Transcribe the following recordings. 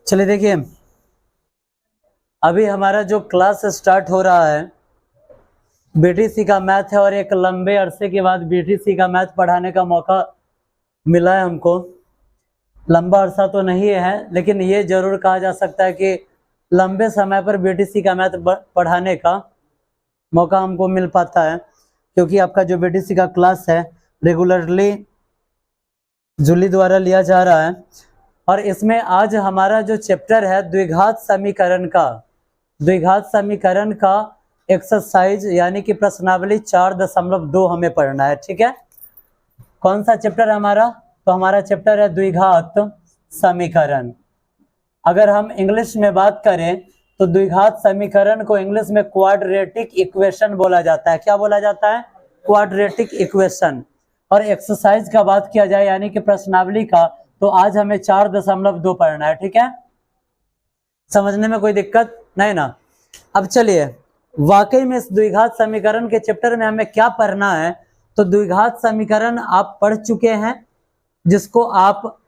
चलिए देखिए, अभी हमारा जो क्लास स्टार्ट हो रहा है बीटीसी का मैथ है, और एक लंबे अरसे के बाद बीटीसी का मैथ पढ़ाने का मौका मिला है हमको। लंबा अरसा तो नहीं है, लेकिन ये जरूर कहा जा सकता है कि लंबे समय पर बीटीसी का मैथ पढ़ाने का मौका हमको मिल पाता है, क्योंकि आपका जो बीटीसी का क्लास है रेगुलरली जूली द्वारा लिया जा रहा है। और इसमें आज हमारा जो चैप्टर है द्विघात समीकरण का एक्सरसाइज यानी कि प्रश्नावली 4.2 हमें पढ़ना है। ठीक है, कौन सा चैप्टर है हमारा? तो हमारा चैप्टर है द्विघात समीकरण। अगर हम इंग्लिश में बात करें तो द्विघात समीकरण को इंग्लिश में क्वाड्रेटिक इक्वेशन बोला जाता है। क्या बोला जाता है? Quadratic equation. और एक्सरसाइज का बात किया जाए यानी कि प्रश्नावली का, तो आज हमें 4.2 पढ़ना है। ठीक है, समझने में कोई दिक्कत नहीं ना? अब चलिए, वाकई में इस द्विघात समीकरण के चैप्टर में हमें क्या पढ़ना है। तो द्विघात समीकरण आप पढ़ चुके हैं, जिसको आप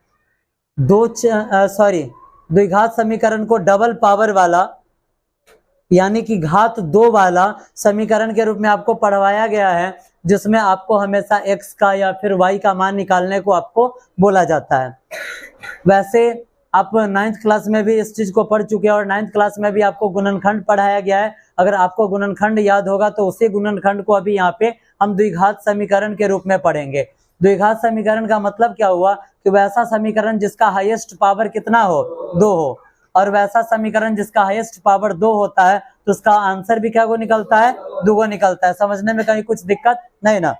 द्विघात समीकरण को डबल पावर वाला यानी कि घात 2 वाला समीकरण के रूप में आपको पढ़वाया गया है, जिसमें आपको हमेशा x का या फिर y का मान निकालने को आपको बोला जाता है। वैसे आप 9th क्लास में भी इस चीज को पढ़ चुके हैं, और 9th क्लास में भी आपको गुणनखंड पढ़ाया गया है। अगर आपको गुणनखंड याद होगा तो उसी गुणनखंड को अभी यहाँ पे हम द्विघात समीकरण के रूप में पढ़ेंगे। द्विघात समीकरण का मतलब क्या हुआ कि वैसा समीकरण जिसका हाईएस्ट पावर कितना हो? 2 हो। और वैसा समीकरण जिसका हाईएस्ट पावर 2 होता है तो उसका आंसर भी क्या को निकलता है? 2 को निकलता है। समझने में कहीं कुछ दिक्कत नहीं ना?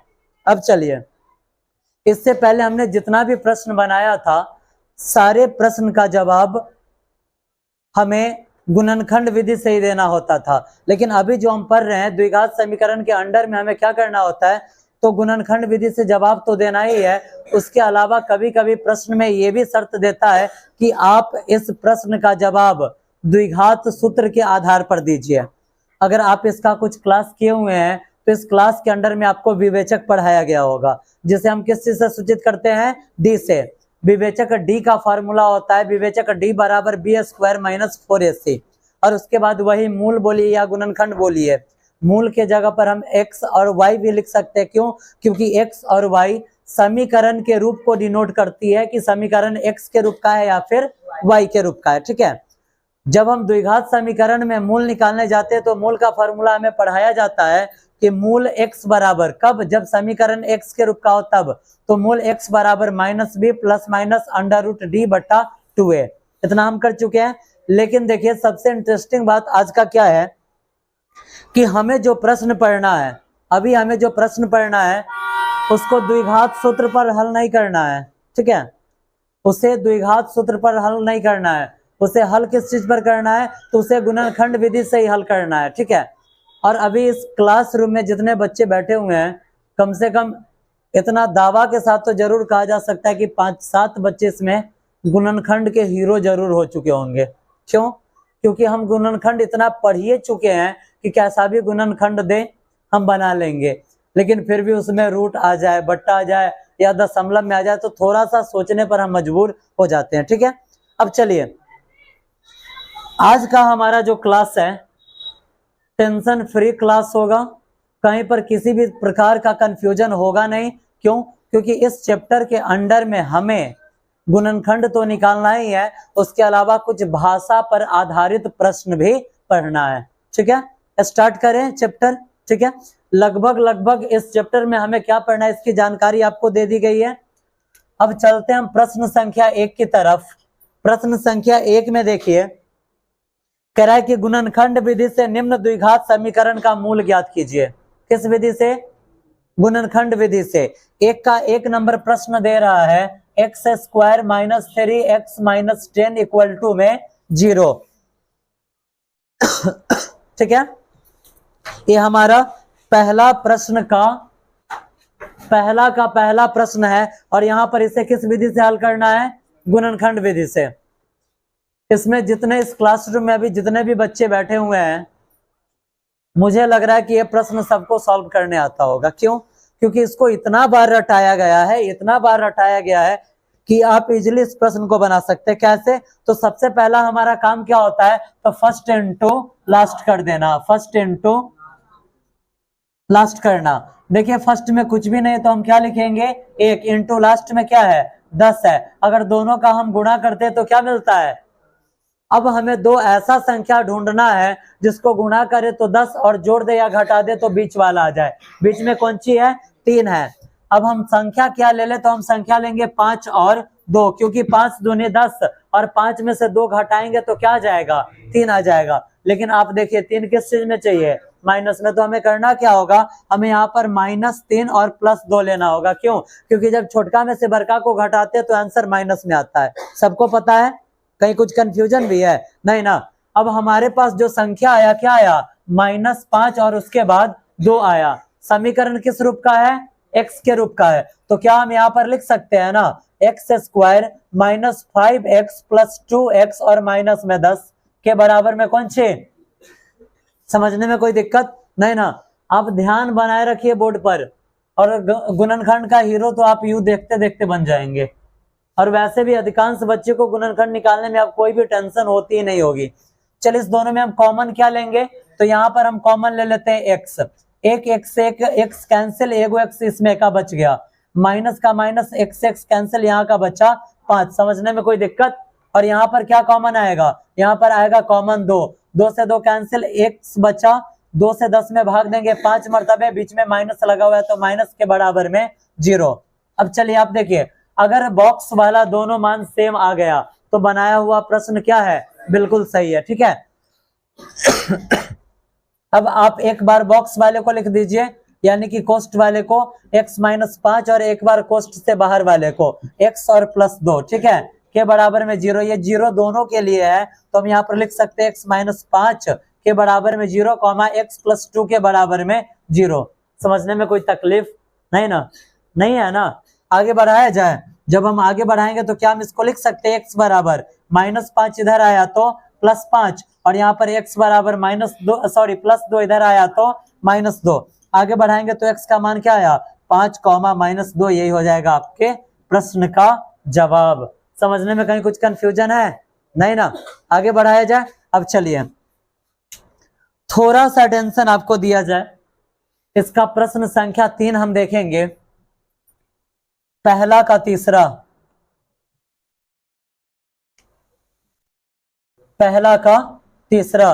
अब चलिए, इससे पहले हमने जितना भी प्रश्न बनाया था सारे प्रश्न का जवाब हमें गुणनखंड विधि से ही देना होता था, लेकिन अभी जो हम पढ़ रहे हैं द्विघात समीकरण के अंडर में हमें क्या करना होता है? तो गुणनखंड विधि से जवाब तो देना ही है, उसके अलावा कभी कभी प्रश्न में ये भी शर्त देता है कि आप इस प्रश्न का जवाब द्विघात सूत्र के आधार पर दीजिए। अगर आप इसका कुछ क्लास किए हुए हैं तो इस क्लास के अंडर में आपको विवेचक पढ़ाया गया होगा, जिसे हम किस चीज से सूचित करते हैं? डी से। विवेचक डी का फॉर्मूला होता है विवेचक डी बराबर बी स्क्वायर माइनस 4ac। और उसके बाद वही मूल बोलिए या गुणनखंड बोलिए, मूल के जगह पर हम x और y भी लिख सकते हैं। क्यों? क्योंकि x और y समीकरण के रूप को डिनोट करती है कि समीकरण x के रूप का है या फिर y के रूप का है। ठीक है, जब हम द्विघात समीकरण में मूल निकालने जाते हैं तो मूल का फॉर्मूला हमें पढ़ाया जाता है कि मूल x बराबर, कब? जब समीकरण x के रूप का हो तब। तो मूल x बराबर -b प्लस माइनस √d/2a। इतना हम कर चुके हैं। लेकिन देखिए, सबसे इंटरेस्टिंग बात आज का क्या है कि हमें जो प्रश्न पढ़ना है, अभी हमें जो प्रश्न पढ़ना है उसको द्विघात सूत्र पर हल नहीं करना है। ठीक है, उसे द्विघात सूत्र पर हल नहीं करना है, उसे हल किस चीज पर करना है? तो उसे गुणनखंड विधि से ही हल करना है। ठीक है, और अभी इस क्लासरूम में जितने बच्चे बैठे हुए हैं, कम से कम इतना दावा के साथ तो जरूर कहा जा सकता है कि 5-7 बच्चे इसमें गुणनखंड के हीरो जरूर हो चुके होंगे। क्यों? क्योंकि हम गुणनखंड इतना पढ़िए चुके हैं कि कैसा भी गुणनखंड दे हम बना लेंगे, लेकिन फिर भी उसमें रूट आ जाए, बट्टा आ जाए या दशमलव में आ जाए तो थोड़ा सा सोचने पर हम मजबूर हो जाते हैं। ठीक है, अब चलिए, आज का हमारा जो क्लास है टेंशन फ्री क्लास होगा, कहीं पर किसी भी प्रकार का कंफ्यूजन होगा नहीं। क्यों? क्योंकि इस चैप्टर के अंडर में हमें गुणनखंड तो निकालना ही है, उसके अलावा कुछ भाषा पर आधारित प्रश्न भी पढ़ना है। ठीक है, स्टार्ट करें चैप्टर। ठीक है, लगभग इस चैप्टर में हमें क्या पढ़ना है इसकी जानकारी आपको दे दी गई है। अब चलते हैं हम प्रश्न संख्या 1 की तरफ। प्रश्न संख्या 1 में देखिए, कह रहा है कि गुणनखंड विधि से निम्न द्विघात समीकरण का मूल ज्ञात कीजिए। किस विधि से? गुणनखंड विधि से। 1 नंबर प्रश्न दे रहा है x² - 3x - 10 = में 0। ठीक है, ये हमारा पहला प्रश्न है, और यहां पर इसे किस विधि से हल करना है? गुणनखंड विधि से। इसमें जितने इस क्लासरूम में अभी जितने भी बच्चे बैठे हुए हैं, मुझे लग रहा है कि ये प्रश्न सबको सॉल्व करने आता होगा। क्यों? क्योंकि इसको इतना बार रटाया गया है कि आप इजिली इस प्रश्न को बना सकते हैं। कैसे? तो सबसे पहला हमारा काम क्या होता है, तो फर्स्ट इनटू लास्ट कर देना, फर्स्ट इनटू लास्ट करना। देखिए फर्स्ट में कुछ भी नहीं तो हम क्या लिखेंगे, 1 इंटू लास्ट में क्या है, 10 है। अगर दोनों का हम गुणा करते हैं तो क्या मिलता है। अब हमें दो ऐसा संख्या ढूंढना है जिसको गुणा करे तो 10 और जोड़ दे या घटा दे तो बीच वाला आ जाए। बीच में कौन सी है, 3 है। अब हम संख्या क्या ले ले, तो हम संख्या लेंगे 5 और 2, क्योंकि 5 दूनी 10 और 5 में से 2 घटाएंगे तो क्या आ जाएगा, 3 आ जाएगा। लेकिन आप देखिए 3 किस चीज में चाहिए, माइनस में। तो हमें करना क्या होगा, हमें यहाँ पर -3 और +2 लेना होगा। क्यों? क्योंकि जब छोटका में से बड़का को घटाते हैं तो आंसर माइनस में आता है, सबको पता है। कहीं कुछ कंफ्यूजन भी है नहीं ना। अब हमारे पास जो संख्या आया, क्या आया, -5 और उसके बाद 2 आया। समीकरण किस रूप का है, x के रूप का है। तो क्या हम यहाँ पर लिख सकते हैं ना, x² -5x + 2x और माइनस में 10 के बराबर में कौन सी। समझने में कोई दिक्कत नहीं ना। आप ध्यान बनाए रखिए बोर्ड पर, और गुणनखंड का हीरो तो आप यूं देखते देखते बन जाएंगे। और वैसे भी अधिकांश बच्चे को गुणनखंड निकालने में अब कोई भी टेंशन होती ही नहीं होगी। चलिए इस दोनों में हम कॉमन क्या लेंगे, तो यहाँ पर हम कॉमन ले लेते हैं x। एक x से एक x कैंसिल, एगो x इसमें का बच गया, माइनस का माइनस x कैंसिल, यहाँ का बचा 5। समझने में कोई दिक्कत। और यहाँ पर क्या कॉमन आएगा, यहाँ पर आएगा कॉमन 2, 2 से 2 कैंसिल, x बचा, 2 से 10 में भाग देंगे 5 मरतबे, बीच में माइनस लगा हुआ है तो माइनस के बराबर में 0। अब चलिए आप देखिए, अगर बॉक्स वाला दोनों मान सेम आ गया तो बनाया हुआ प्रश्न क्या है, बिल्कुल सही है। ठीक है। अब आप एक बार बॉक्स वाले को लिख दीजिए, यानी कि कोष्ठ वाले को x - 5 और एक बार कोष्ठ से बाहर वाले को x और +2, ठीक है, के बराबर में 0। ये 0 दोनों के लिए है तो हम यहाँ पर लिख सकते हैं x - 5 के बराबर में 0, x + 2 के बराबर में 0। समझने में कोई तकलीफ नहीं ना, नहीं है ना। आगे बढ़ाया जाए, जब हम आगे बढ़ाएंगे तो क्या हम इसको लिख सकते हैं, x बराबर -5 इधर आया तो +5, और यहाँ पर x बराबर +2 इधर आया तो -2। आगे बढ़ाएंगे तो x का मान क्या आया, 5, -2। यही हो जाएगा आपके प्रश्न का जवाब। समझने में कहीं कुछ कंफ्यूजन है नहीं ना। आगे बढ़ाया जाए। अब चलिए थोड़ा सा टेंशन आपको दिया जाए, इसका प्रश्न संख्या 3 हम देखेंगे, पहला का तीसरा, पहला का तीसरा।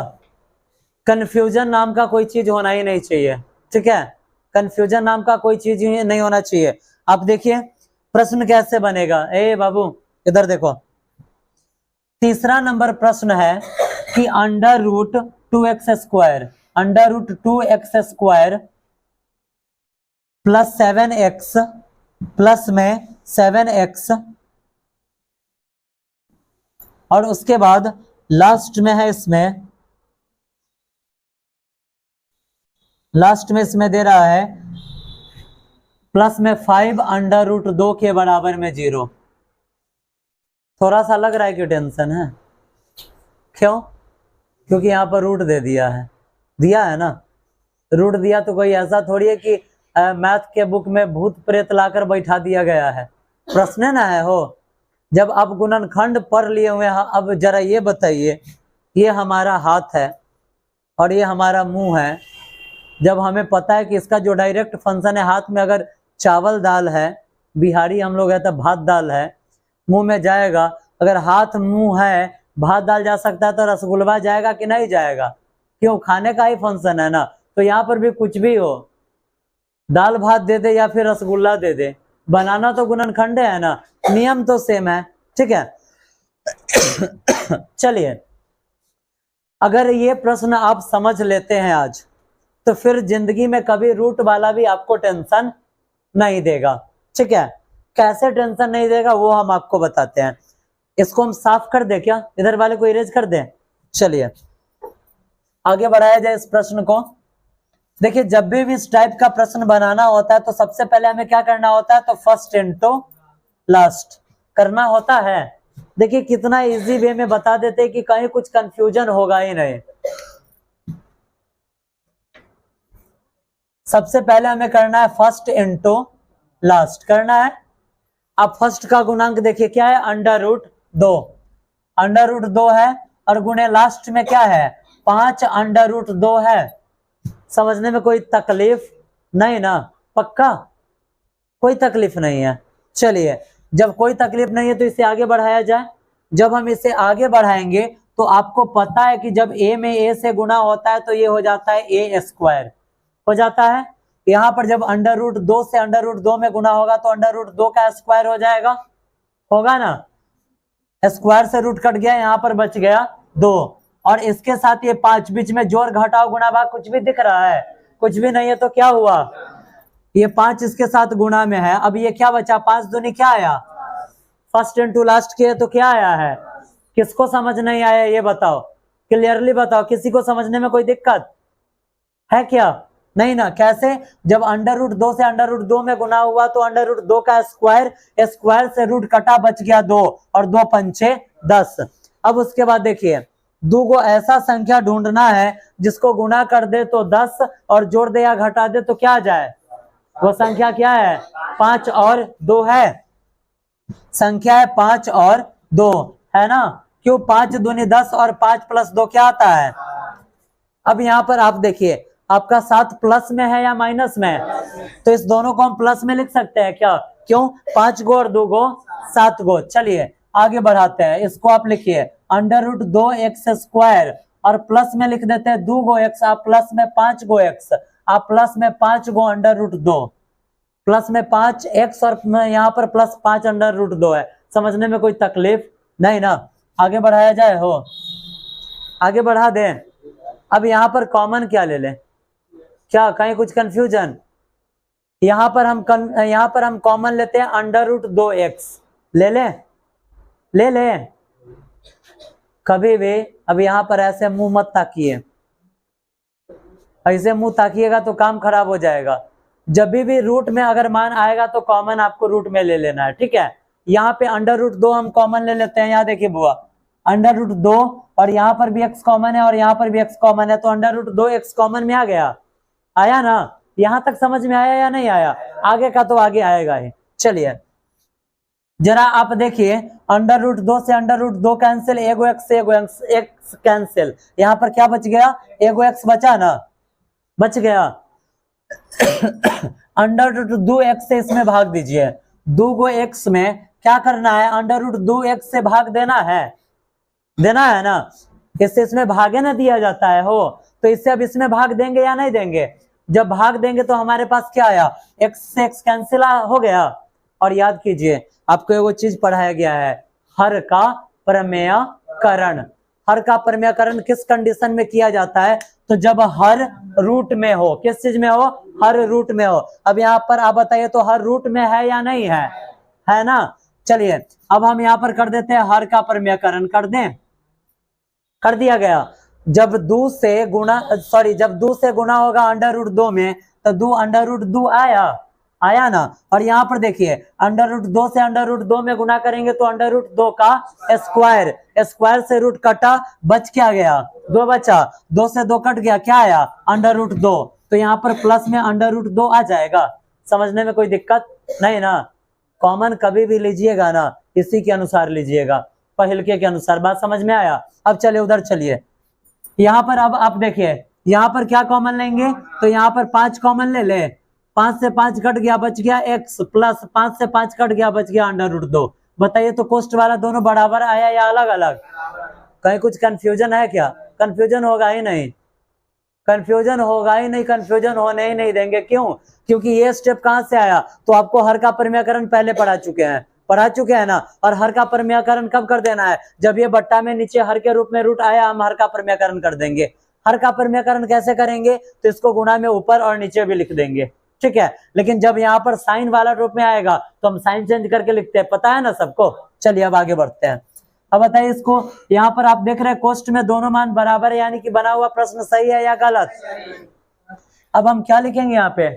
कंफ्यूजन नाम का कोई चीज होना ही नहीं चाहिए, ठीक है, कंफ्यूजन नाम का कोई चीज ही नहीं होना चाहिए। आप देखिए प्रश्न कैसे बनेगा, ए बाबू इधर देखो। तीसरा नंबर प्रश्न है कि √2x², √2x² + 7x प्लस में 7x, और उसके बाद लास्ट में है, इसमें लास्ट में इसमें दे रहा है प्लस में 5 √2 के बराबर में 0। थोड़ा सा लग रहा है कि टेंशन है, क्यों? क्योंकि यहाँ पर रूट दे दिया है ना। रूट दिया तो कोई ऐसा थोड़ी है कि मैथ के बुक में भूत प्रेत लाकर बैठा दिया गया है, प्रश्न ना है हो। जब आप गुणनखंड पढ़ लिए हुए हैं, अब जरा ये बताइए, ये हमारा हाथ है और ये हमारा मुंह है। जब हमें पता है कि इसका जो डायरेक्ट फंक्शन है, हाथ में अगर चावल दाल है, बिहारी हम लोग है तो भात दाल है, मुंह में जाएगा। अगर हाथ मुंह है, भात दाल जा सकता है तो रसगुल्ला जाएगा कि नहीं जाएगा? क्यों? खाने का ही फंक्शन है ना। तो यहाँ पर भी कुछ भी हो, दाल भात दे दे या फिर रसगुल्ला दे दे, बनाना तो गुणनखंड है ना, नियम तो सेम है, ठीक है। चलिए अगर ये प्रश्न आप समझ लेते हैं आज, तो फिर जिंदगी में कभी रूट वाला भी आपको टेंशन नहीं देगा, ठीक है। कैसे टेंशन नहीं देगा वो हम आपको बताते हैं। इसको हम साफ कर दे, क्या इधर वाले को इरेज कर दे। चलिए आगे बढ़ाया जाए इस प्रश्न को। देखिए जब भी इस टाइप का प्रश्न बनाना होता है तो सबसे पहले हमें क्या करना होता है, तो फर्स्ट इनटू लास्ट करना होता है। देखिए कितना इजी वे में बता देते हैं कि कहीं कुछ कंफ्यूजन होगा ही नहीं। सबसे पहले हमें करना है फर्स्ट इनटू लास्ट करना है। अब फर्स्ट का गुणांक देखिए क्या है, √2, √2 है, और गुणे लास्ट में क्या है, 5 √2 है। समझने में कोई तकलीफ नहीं ना, पक्का कोई तकलीफ नहीं है। चलिए, जब कोई तकलीफ नहीं है तो इसे आगे बढ़ाया जाए। जब हम इसे आगे बढ़ाएंगे तो आपको पता है कि जब a में a से गुना होता है तो ये हो जाता है a² हो जाता है। यहाँ पर जब √2 से √2 में गुना होगा तो √2 का स्क्वायर हो जाएगा, होगा ना, स्क्वायर से रूट कट गया, यहाँ पर बच गया 2, और इसके साथ ये 5, बीच में जोड़ घटाव गुणा भाग कुछ भी दिख रहा है, कुछ भी नहीं है, तो क्या हुआ, ये 5 इसके साथ गुणा में है। अब ये क्या बचा, 5 दूनी क्या आया, फर्स्ट इनटू लास्ट किए तो क्या आया है। किसको समझ नहीं आया ये बताओ, क्लियरली बताओ, किसी को समझने में कोई दिक्कत है क्या, नहीं ना। कैसे, जब √2 से √2 में गुना हुआ तो √2 का स्क्वायर, स्क्वायर से रूट कटा, बच गया 2, और 2 पंचे 10। अब उसके बाद देखिए, 2 को ऐसा संख्या ढूंढना है जिसको गुना कर दे तो 10 और जोड़ दे या घटा दे तो क्या आ जाए, वो संख्या क्या है, 5 और 2 है, संख्या है 5 और 2 है ना। क्यों, 5 दूनी 10 और 5 + 2 क्या आता है। अब यहाँ पर आप देखिए, आपका 7 प्लस में है या माइनस में है, तो इस दोनों को हम प्लस में लिख सकते हैं क्या, क्यों, 5 गो और 2 गो 7 गो। चलिए आगे बढ़ाते हैं, इसको आप लिखिए √2x², और प्लस में लिख देते हैं 2 गो x, आप प्लस में 5 गो x, आप प्लस में 5 गो √2, प्लस में 5x और यहाँ पर प्लस 5 √2 है। समझने में कोई तकलीफ नहीं ना, आगे बढ़ाया जाए, हो आगे बढ़ा दें। अब यहाँ पर कॉमन क्या ले लें, क्या कहीं कुछ कंफ्यूजन, यहाँ पर हम कॉमन लेते हैं √2x, ले लें कभी भी। अब यहाँ पर ऐसे मुंह मत ताकिए, ऐसे मुंह ताकिएगा तो काम खराब हो जाएगा। जब भी रूट में अगर मान आएगा तो कॉमन आपको रूट में ले लेना है, ठीक है। यहाँ पे √2 हम कॉमन ले लेते हैं, यहाँ देखिए बुआ, √2, और यहाँ पर भी x कॉमन है और यहाँ पर भी x कॉमन है, तो √2x कॉमन में आ गया, आया ना, यहाँ तक समझ में आया या नहीं आया, आगे का तो आगे आएगा ही। चलिए जरा आप देखिए, √2 से √2 कैंसिल, एगो x से एगो x कैंसिल, यहाँ पर क्या बच गया, एगो x बचा ना, बच गया। √2x से इसमें भाग दीजिए, 2 गो x में क्या करना है, √2x से भाग देना है ना, इससे इसमें भागे ना दिया जाता है, हो तो इससे अब इसमें भाग देंगे या नहीं देंगे, जब भाग देंगे तो हमारे पास क्या आया, x से x कैंसिल हो गया। और याद कीजिए, आपको एगो चीज पढ़ाया गया है, हर का प्रमेयकरण। हर का प्रमेयकरण किस कंडीशन में किया जाता है, तो जब हर रूट में हो, किस चीज में हो, हर रूट में हो। अब यहाँ पर आप बताइए तो हर रूट में है या नहीं है ना। चलिए अब हम यहाँ पर कर देते हैं हर का प्रमेयकरण, कर दें, कर दिया गया। जब 2 से गुना होगा √2 में तो 2 √2 आया ना। और यहाँ पर देखिए, √2 से √2 में गुना करेंगे तो √2 का स्क्वायर से रूट कटा, बच क्या गया, 2 बचा, 2 से 2 कट गया, क्या आया, √2, तो यहाँ पर प्लस में √2 आ जाएगा। समझने में कोई दिक्कत नहीं ना। कॉमन कभी भी लीजिएगा ना, इसी के अनुसार लीजिएगा, पहलके के अनुसार। बात समझ में आया। अब चलिए उधर चलिए, यहाँ पर अब आप देखिए, यहाँ पर क्या कॉमन लेंगे, तो यहाँ पर 5 कॉमन ले ले, 5 से 5 कट गया, बच गया x, प्लस 5 से 5 कट गया, बच गया √2। बताइए तो कोस्ट वाला दोनों बराबर आया या अलग अलग, कहीं कुछ कंफ्यूजन है क्या, कंफ्यूजन होगा ही नहीं, कंफ्यूजन होगा ही नहीं, कंफ्यूजन होने ही नहीं देंगे। क्यों, क्योंकि ये स्टेप कहाँ से आया, तो आपको हर का प्रमेयकरण पहले पढ़ा चुके हैं ना। और हर का प्रमेयकरण कब कर देना है, जब ये बट्टा में नीचे हर के रूप में रूट आया, हम हर का प्रमेयकरण कर देंगे। हर का प्रमेयकरण कैसे करेंगे, तो इसको गुणा में ऊपर और नीचे भी लिख देंगे, ठीक है। लेकिन जब यहाँ पर साइन वाला रूप में आएगा तो हम साइन चेंज करके लिखते हैं, पता है ना सबको। चलिए अब आगे बढ़ते हैं। अब बताइए इसको, यहाँ पर आप देख रहे हैं कोष्ट में दोनों मान बराबर है, यानी कि बना हुआ प्रश्न सही है या गलत। अब हम क्या लिखेंगे यहाँ पे,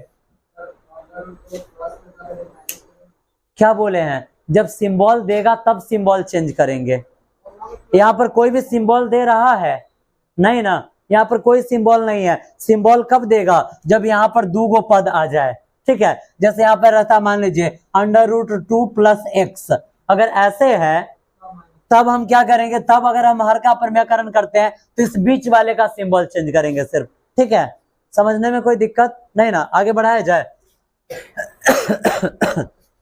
क्या बोले हैं, जब सिंबल देगा तब सिंबल चेंज करेंगे। यहाँ पर कोई भी सिंबल दे रहा है नहीं ना, यहाँ पर कोई सिंबल नहीं है। सिंबल कब देगा, जब यहाँ पर 2 गो पद आ जाए, ठीक है। जैसे यहाँ पर रहता मान लीजिए √2 + x, अगर ऐसे है तब हम क्या करेंगे, तब अगर हम हर का प्रमेयकरण करते हैं तो इस बीच वाले का सिंबल चेंज करेंगे सिर्फ, ठीक है। समझने में कोई दिक्कत नहीं ना, आगे बढ़ाया जाए।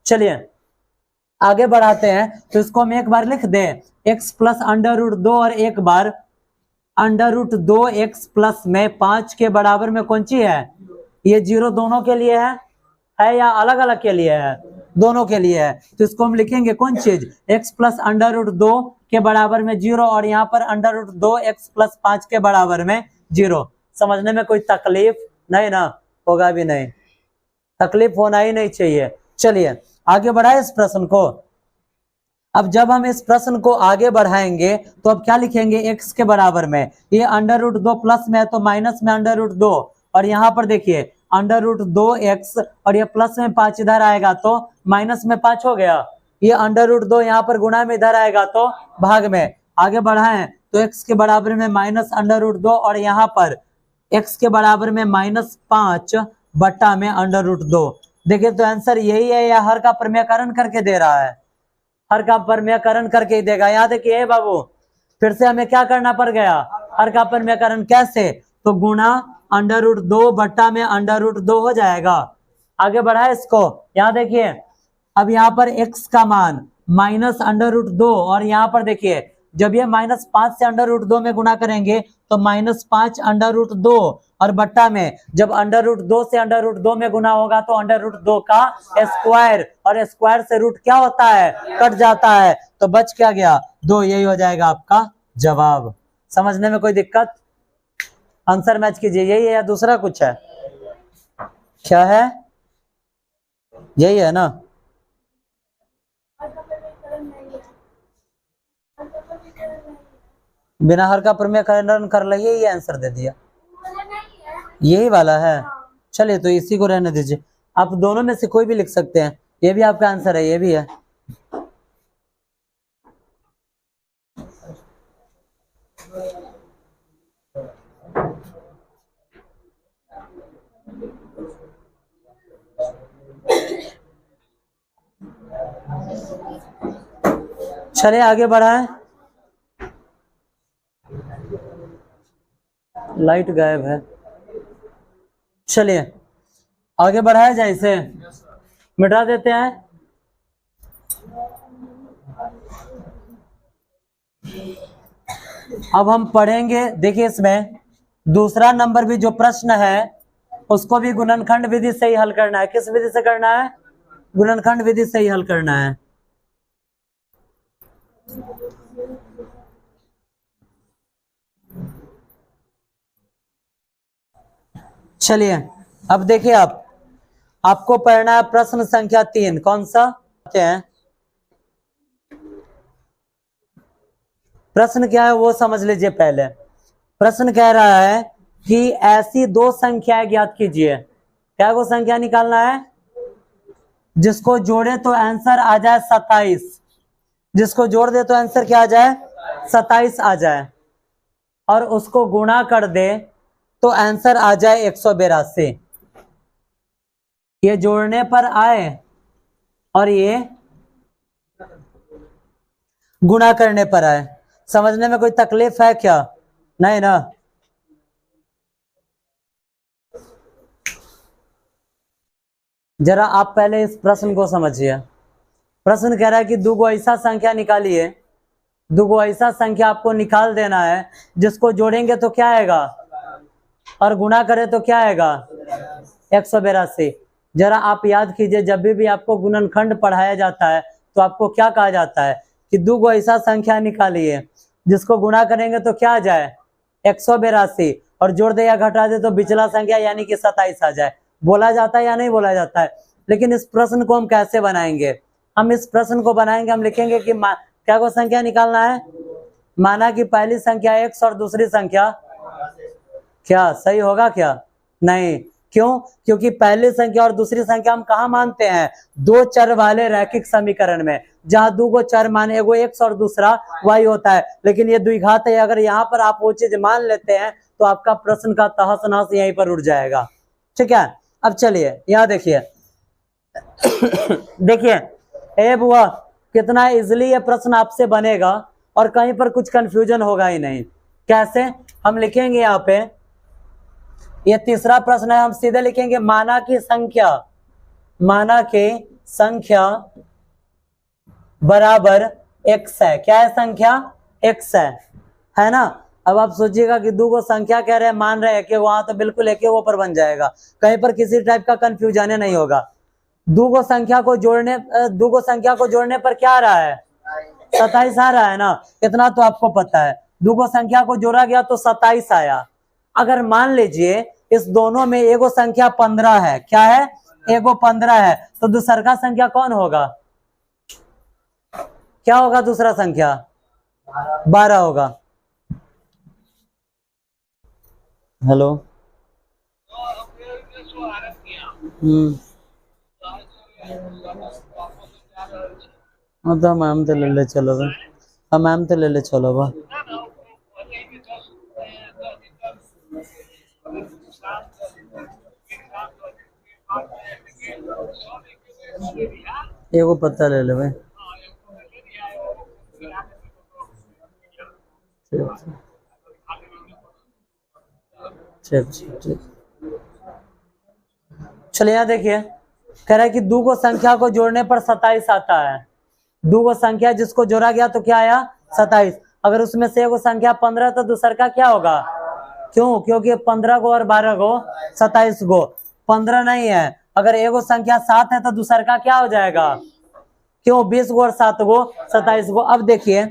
चलिए आगे बढ़ाते हैं, तो इसको हम एक बार लिख दें x + √2 और एक बार √2x में 5 के बराबर में कौन सी है, ये 0 दोनों के लिए है या अलग अलग के लिए है, दोनों के लिए है। तो इसको हम लिखेंगे कौन चीज, x + √2 के बराबर में 0 और यहाँ पर √2x + 5 के बराबर में 0। समझने में कोई तकलीफ नहीं ना, होगा भी नहीं, तकलीफ होना ही नहीं चाहिए। चलिए आगे बढ़ाए इस प्रश्न को। अब जब हम इस प्रश्न को आगे बढ़ाएंगे तो अब क्या लिखेंगे, x के बराबर में, ये √2 प्लस में है तो माइनस में √2, और यहाँ पर देखिए √2x और ये प्लस में 5 इधर आएगा तो माइनस में 5 हो गया, ये √2 यहाँ पर गुणा में इधर आएगा तो भाग में। आगे बढ़ाएं तो x के बराबर में -√2 और यहाँ पर x के बराबर में -5 बट्टा में √2। देखिए तो आंसर यही है या हर का प्रमेयकरण करके दे रहा है, हर का प्रमेयकरण करके ही देगा। यहाँ देखिए बाबू फिर से हमें क्या करना पड़ गया, हर का प्रमेयकरण कैसे, तो गुणा √2 बट्टा में √2 हो जाएगा। आगे बढ़ाए इसको, यहाँ देखिए अब यहाँ पर x का मान -√2 और यहाँ पर देखिए जब ये -5 से √2 में गुणा करेंगे तो -5 √2 और बट्टा में जब √2 से √2 में गुना होगा तो √2 का स्क्वायर, और स्क्वायर से रूट क्या होता है, कट जाता है, तो बच क्या गया 2, यही हो जाएगा आपका जवाब। समझने में कोई दिक्कत, आंसर मैच कीजिए, यही है या दूसरा कुछ है, क्या है, यही है ना। बिना हर का प्रमेयकरण कर लिए ये आंसर दे दिया, यही वाला है। चलिए तो इसी को रहने दीजिए, आप दोनों में से कोई भी लिख सकते हैं, ये भी आपका आंसर है, ये भी है। चलिए आगे बढ़ाएं, लाइट गायब है। चलिए आगे बढ़ाया जाए, इसे मिटा देते हैं। अब हम पढ़ेंगे, देखिए इसमें दूसरा नंबर भी जो प्रश्न है उसको भी गुणनखंड विधि से ही हल करना है। किस विधि से करना है, गुणनखंड विधि से ही हल करना है। चलिए अब देखिए आपको पढ़ना है प्रश्न संख्या 3, कौन सा है, प्रश्न क्या है वो समझ लीजिए पहले। प्रश्न कह रहा है कि ऐसी दो संख्याएं ज्ञात कीजिए, क्या वो संख्या निकालना है जिसको जोड़े तो आंसर आ जाए 27, जिसको जोड़ दे तो आंसर क्या आ जाए 27 आ जाए, और उसको गुणा कर दे तो आंसर आ जाए 182। ये जोड़ने पर आए और ये गुणा करने पर आए। समझने में कोई तकलीफ है क्या, नहीं ना। जरा आप पहले इस प्रश्न को समझिए। प्रश्न कह रहा है कि दो ऐसा संख्या निकालिए, दो ऐसा संख्या आपको निकाल देना है जिसको जोड़ेंगे तो क्या आएगा और गुणा करें तो क्या आएगा 182। जरा आप याद कीजिए, जब भी आपको गुणनखंड पढ़ाया जाता है तो आपको क्या कहा जाता है कि दो ऐसा संख्या निकालिए जिसको गुणा करेंगे तो क्या आ जाए 182, और जोड़ दे या घटा दे तो पिछला संख्या यानी कि 27 आ जाए। बोला जाता है या नहीं बोला जाता है। लेकिन इस प्रश्न को हम कैसे बनाएंगे, हम इस प्रश्न को बनाएंगे, हम लिखेंगे कि क्या को संख्या निकालना है, माना कि पहली संख्या x और दूसरी संख्या, क्या सही होगा क्या, नहीं, क्यों, क्योंकि पहली संख्या और दूसरी संख्या हम कहाँ मानते हैं, दो चर वाले रैखिक समीकरण में, जहां दो को चर माने, एगो x और दूसरा y होता है। लेकिन ये द्विघात है, अगर यहाँ पर आप वो चीज मान लेते हैं तो आपका प्रश्न का तहस नहस यहीं पर उड़ जाएगा। ठीक है, अब चलिए यहाँ देखिए देखिए ए बुआ, कितना इजिली ये प्रश्न आपसे बनेगा और कहीं पर कुछ कंफ्यूजन होगा ही नहीं। कैसे? हम लिखेंगे यहाँ पे, ये तीसरा प्रश्न है, हम सीधे लिखेंगे माना की संख्या, माना की संख्या बराबर x है। क्या है संख्या? x है ना। अब आप सोचिएगा कि दो को संख्या कह रहे हैं, मान रहे हैं कि वहां तो बिल्कुल एक वो पर बन जाएगा, कहीं पर किसी टाइप का कंफ्यूजन नहीं होगा। दो को संख्या को जोड़ने पर क्या आ रहा है? 27 आ रहा है ना, इतना तो आपको पता है। दो को संख्या को जोड़ा गया तो 27 आया। अगर मान लीजिए इस दोनों में एगो संख्या 15 है, क्या है? एगो 15 है, तो दूसरा का संख्या कौन होगा? क्या होगा? दूसरा संख्या 12 होगा। हेलो, तो मैम तो ले ले चलो बा, हाँ मैम तो ले ले चलो बा। एगो पत्ता ले ले भाई। चलिए यहाँ देखिए, कह रहा है कि दो को संख्या को जोड़ने पर 27 आता है। दो को संख्या जिसको जोड़ा गया तो क्या आया? 27। अगर उसमें से एगो संख्या 15 तो दूसर का क्या होगा? क्यों? क्योंकि 15 गो और 12 गो 27 गो, 15 नहीं है। अगर एगो संख्या 7 है तो दूसर का क्या हो जाएगा? क्यों? 20 गो और 7 गो 27 गो। अब देखिए,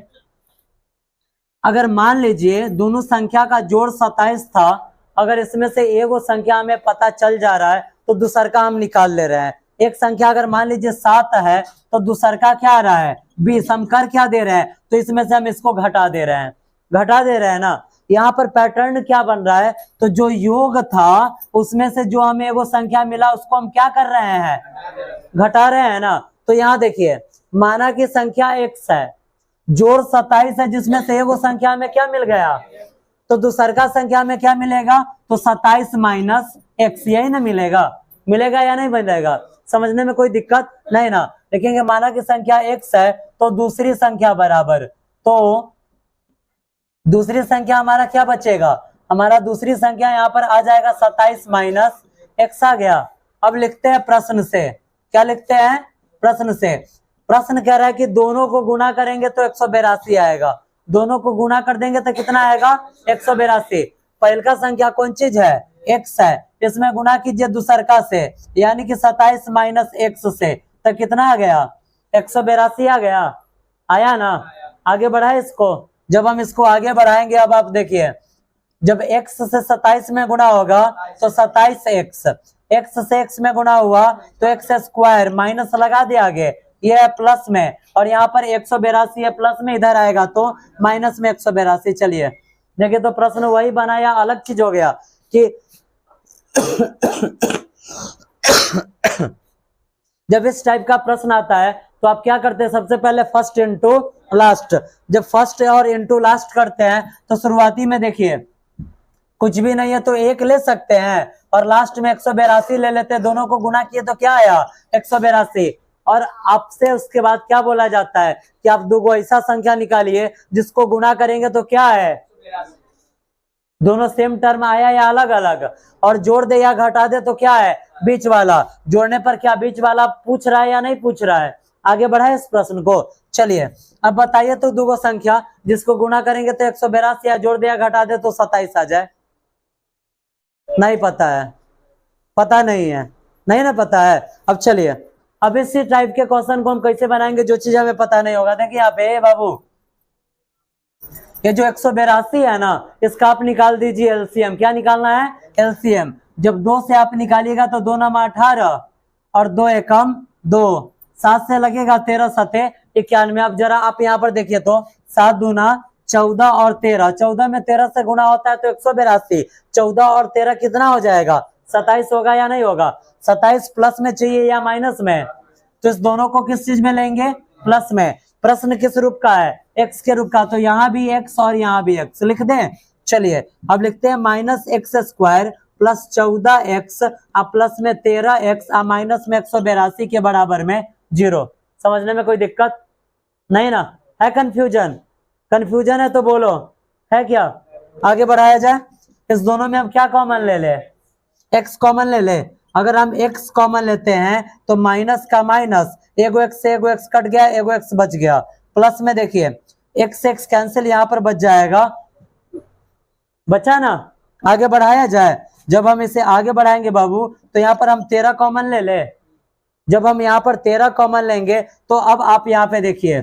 अगर मान लीजिए दोनों संख्या का जोड़ 27 था, अगर इसमें से एगो संख्या हमें पता चल जा रहा है तो दूसर का हम निकाल ले रहे हैं। एक संख्या अगर मान लीजिए 7 है तो दूसर का क्या आ रहा है? 20। हम कर क्या दे रहे हैं? तो इसमें से हम इसको घटा दे रहे हैं, घटा दे रहे हैं ना। यहाँ पर पैटर्न क्या बन रहा है? तो जो योग था उसमें से जो हमें वो संख्या मिला उसको हम क्या कर रहे हैं? घटा रहे हैं ना। तो यहाँ देखिए, माना की संख्या x है, जोड़ 27 है, जिसमें से वो संख्या में क्या मिल गया? तो दूसर का संख्या में क्या मिलेगा? तो 27 माइनस x, यही ना मिलेगा। मिलेगा या नहीं मिलेगा? समझने में कोई दिक्कत नहीं ना। देखेंगे माना की संख्या x है तो दूसरी संख्या बराबर, तो दूसरी संख्या हमारा क्या बचेगा? हमारा दूसरी संख्या यहाँ पर आ जाएगा 27 माइनस x आ गया। अब लिखते हैं प्रश्न से, क्या लिखते हैं? प्रश्न से। प्रश्न कह रहा है कि दोनों को गुना करेंगे तो 182 आएगा। दोनों को गुना कर देंगे तो कितना आएगा? 182। पहल का संख्या कौन चीज है? x है, इसमें गुना कीजिए दूसरका से, यानी कि 27 माइनस x से, तो कितना आ गया? 182 आ गया। आया ना? आगे बढ़ाए इसको। जब हम इसको आगे बढ़ाएंगे, अब आप देखिए, जब x से 27 में गुणा होगा तो 27x, x से x में गुणा हुआ तो x स्क्वायर, माइनस लगा दिया आगे, ये है प्लस में, और यहाँ पर 182 है प्लस में, इधर आएगा तो माइनस में 182। चलिए देखिए, तो प्रश्न वही बना या अलग चीज हो गया कि जब इस टाइप का प्रश्न आता है तो आप क्या करते हैं? सबसे पहले फर्स्ट इंटू लास्ट। जब फर्स्ट और इंटू लास्ट करते हैं तो शुरुआती में देखिए कुछ भी नहीं है तो एक ले सकते हैं, और लास्ट में 182 ले लेते हैं। दोनों को गुना किए तो क्या आया? 182। और आपसे उसके बाद क्या बोला जाता है कि आप दो ऐसा संख्या निकालिए जिसको गुना करेंगे तो क्या है? दोनों सेम टर्म आया या अलग अलग, और जोड़ दे या घटा दे तो क्या है? बीच वाला। जोड़ने पर क्या बीच वाला पूछ रहा है या नहीं पूछ रहा है? आगे बढ़ाए इस प्रश्न को। चलिए अब बताइए, तो दो संख्या जिसको गुना करेंगे तो 182, या जोड़ दे या घटा दे तो 27 आ जाए। नहीं पता है? पता नहीं है, नहीं ना पता है। अब चलिए, अब इसी टाइप के क्वेश्चन को हम कैसे बनाएंगे जो चीज हमें पता नहीं होगा। देखिए यहाँ पे बाबू, ये जो 182 है ना, इसका आप निकाल दीजिए एलसीएम। क्या निकालना है? एलसीएम। जब 2 से आप निकालिएगा तो 2 9 18 और 2 एकम 2, 7 से लगेगा 13 सते 91। अब जरा आप यहाँ पर देखिए तो 7 दूना 14 और 13, 14 में 13 से गुना होता है तो 182, 14 और 13 कितना हो जाएगा? 27 होगा या नहीं होगा? 27 प्लस में चाहिए या माइनस में? तो इस दोनों को किस चीज में लेंगे? प्लस में। प्रश्न किस रूप का है? x के रूप का, तो यहाँ भी x और यहाँ भी x लिख दें। चलिए अब लिखते हैं minus x square plus 14x plus में 13x माइनस में 182 के बराबर में 0। समझने में कोई दिक्कत नहीं ना? है कंफ्यूजन? कंफ्यूजन है तो बोलो, है क्या? आगे बढ़ाया जाए। इस दोनों में हम क्या कॉमन ले ले? x कॉमन ले ले। अगर हम x कॉमन लेते हैं तो माइनस का माइनस, एगो x से एगो x कट गया, एगो x बच गया। प्लस में देखिए x x कैंसिल, यहाँ पर बच जाएगा, बचा ना? आगे बढ़ाया जाए। जब हम इसे आगे बढ़ाएंगे बाबू तो यहाँ पर हम 13 कॉमन ले ले। जब हम यहाँ पर 13 कॉमन लेंगे तो अब आप यहाँ पे देखिए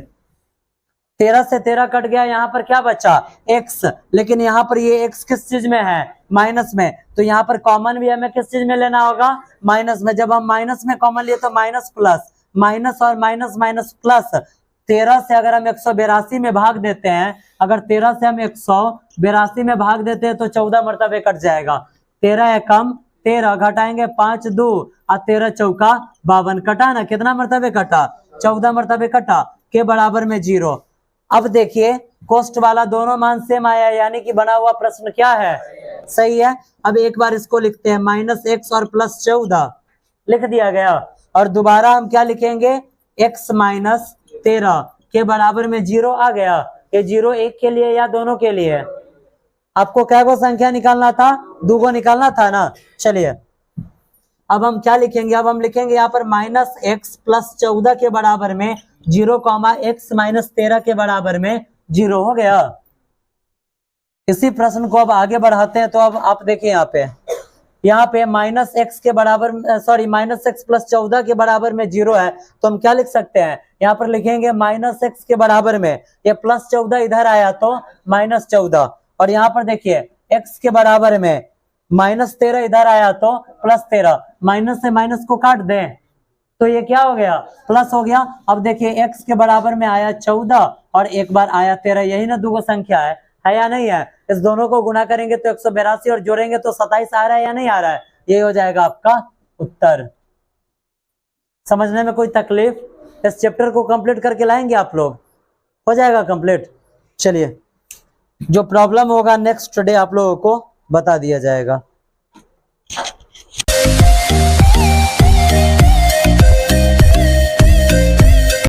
13 से 13 कट गया, यहाँ पर क्या बचा? x। लेकिन यहाँ पर ये x किस चीज में है? माइनस में। तो यहाँ पर कॉमन भी हमें किस चीज में लेना होगा? माइनस में। जब हम माइनस में कॉमन लिए तो माइनस प्लस, माइनस और माइनस माइनस प्लस। 13 से अगर हम 182 में भाग देते हैं, अगर 13 से हम 182 में भाग देते हैं तो 14 मरतबे कट जाएगा। 13 एकम 13 घटाएंगे 5 2 और 13 चौका 52, कटा ना? कितना मरतबे कटा? 14 मरतबे कटा, के बराबर में 0। अब देखिए कोष्ट वाला दोनों मान सेम आया, यानी कि बना हुआ प्रश्न क्या है? सही है। अब एक बार इसको लिखते हैं, माइनस x और प्लस 14 लिख दिया गया। और दोबारा हम क्या लिखेंगे? x माइनस 13 के बराबर में 0 आ गया। ये 0 एक के लिए या दोनों के लिए? आपको क्या को संख्या निकालना था? 2 को निकालना था ना? चलिए अब हम क्या लिखेंगे? अब हम लिखेंगे यहाँ पर माइनस x प्लस 14 के बराबर में 0 कॉमा x माइनस 13 के बराबर में 0 हो गया। इसी प्रश्न को अब आगे बढ़ाते हैं। तो अब आप देखिए यहाँ पे माइनस x के बराबर, सॉरी माइनस x प्लस 14 के बराबर में 0 है, तो हम क्या लिख सकते हैं? यहाँ पर लिखेंगे माइनस x के बराबर में, ये प्लस 14 इधर आया तो माइनस 14, और यहाँ पर देखिए x के बराबर में माइनस 13 इधर आया तो प्लस 13। माइनस से माइनस को काट दें तो ये क्या हो गया? प्लस हो गया। अब देखिए x के बराबर में आया 14 और एक बार आया 13, यही ना दो संख्या है या नहीं है? इस दोनों को गुना करेंगे तो 182 और जोड़ेंगे तो 27 आ रहा है या नहीं आ रहा है? ये हो जाएगा आपका उत्तर। समझने में कोई तकलीफ? इस चैप्टर को कंप्लीट करके लाएंगे आप लोग, हो जाएगा कंप्लीट। चलिए जो प्रॉब्लम होगा नेक्स्ट डे आप लोगों को बता दिया जाएगा।